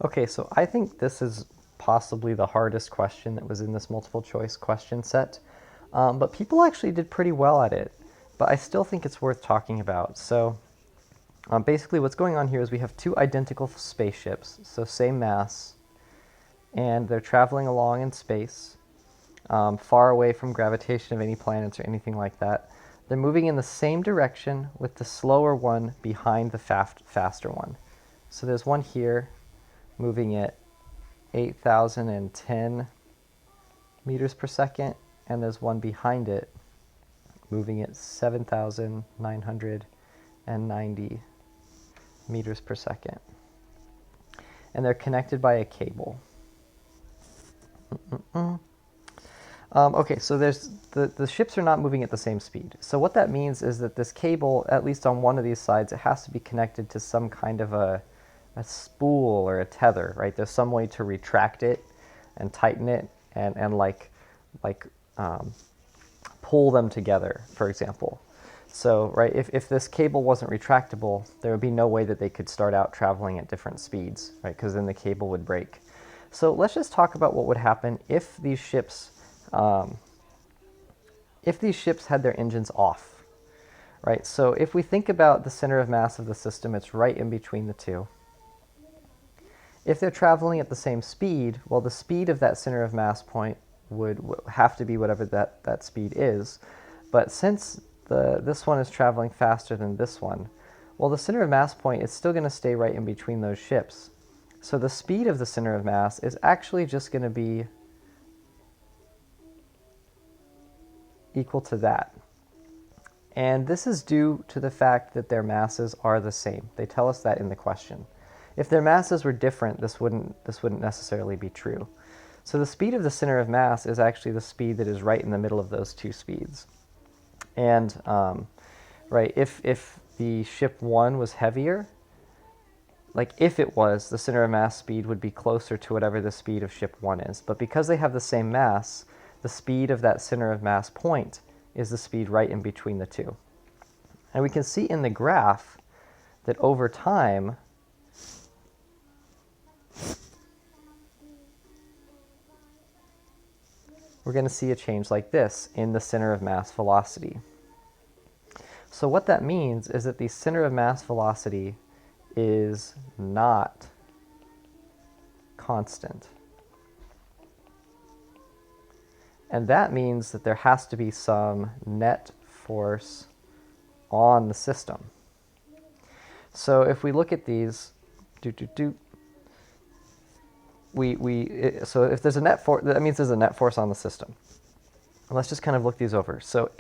Okay, so I think this is possibly the hardest question that was in this multiple choice question set, but people actually did pretty well at it, but I still think it's worth talking about. So basically what's going on here is we have two identical spaceships, so same mass, and they're traveling along in space, far away from gravitation of any planets or anything like that. They're moving in the same direction with the slower one behind the faster one. So there's one here moving at 8,010 meters per second, and there's one behind it moving at 7,990 meters per second. And they're connected by a cable. Okay, so the ships are not moving at the same speed. So what that means is that this cable, at least on one of these sides, it has to be connected to some kind of a spool or a tether, right? There's some way to retract it and tighten it and pull them together, for example. So, right, if this cable wasn't retractable, there would be no way that they could start out traveling at different speeds, right? Because then the cable would break. So let's just talk about what would happen if these ships had their engines off, right? So if we think about the center of mass of the system, it's right in between the two. If they're traveling at the same speed, well, the speed of that center of mass point would have to be whatever that speed is. But since this one is traveling faster than this one, well, the center of mass point is still going to stay right in between those ships. So the speed of the center of mass is actually just going to be equal to that. And this is due to the fact that their masses are the same. They tell us that in the question. If their masses were different, this wouldn't necessarily be true. So the speed of the center of mass is actually the speed that is right in the middle of those two speeds. And right, if the ship 1 was heavier, like if it was, the center of mass speed would be closer to whatever the speed of ship 1 is. But because they have the same mass, the speed of that center of mass point is the speed right in between the two. And we can see in the graph that over time, we're going to see a change like this in the center of mass velocity. So what that means is that the center of mass velocity is not constant. And that means that there has to be some net force on the system. So if we look at these, so if there's a net force, that means there's a net force on the system. And let's just kind of look these over. So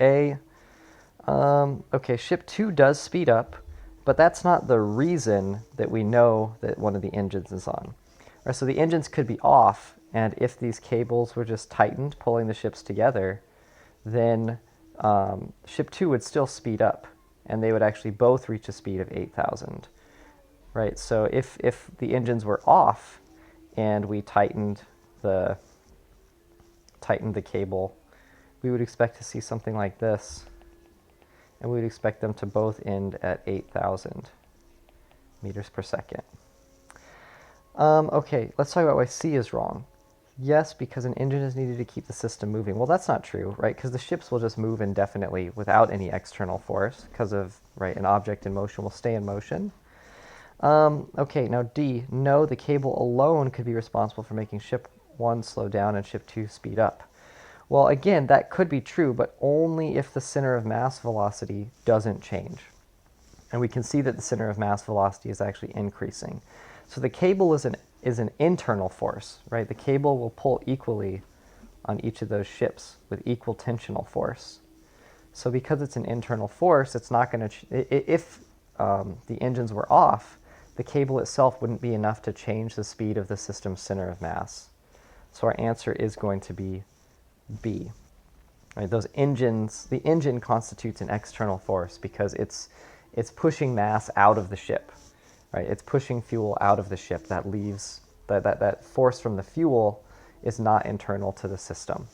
okay, ship 2 does speed up, but that's not the reason that we know that one of the engines is on. Right, so the engines could be off, and if these cables were just tightened, pulling the ships together, then ship 2 would still speed up, and they would actually both reach a speed of 8,000. Right, so if the engines were off and we tightened the cable, we would expect to see something like this, and we would expect them to both end at 8,000 meters per second. Okay, let's talk about why C is wrong. Yes, because an engine is needed to keep the system moving. Well, that's not true, right? Because the ships will just move indefinitely without any external force, because of, right, an object in motion will stay in motion. Okay, now D, no, the cable alone could be responsible for making ship 1 slow down and ship 2 speed up. Well, again, that could be true, but only if the center of mass velocity doesn't change. And we can see that the center of mass velocity is actually increasing. So the cable is an internal force, right? The cable will pull equally on each of those ships with equal tensional force. So because it's an internal force, it's not going to, if the engines were off, the cable itself wouldn't be enough to change the speed of the system's center of mass. So our answer is going to be B. Right, those engines, the engine constitutes an external force because it's pushing mass out of the ship. Right, it's pushing fuel out of the ship. That leaves that force from the fuel is not internal to the system.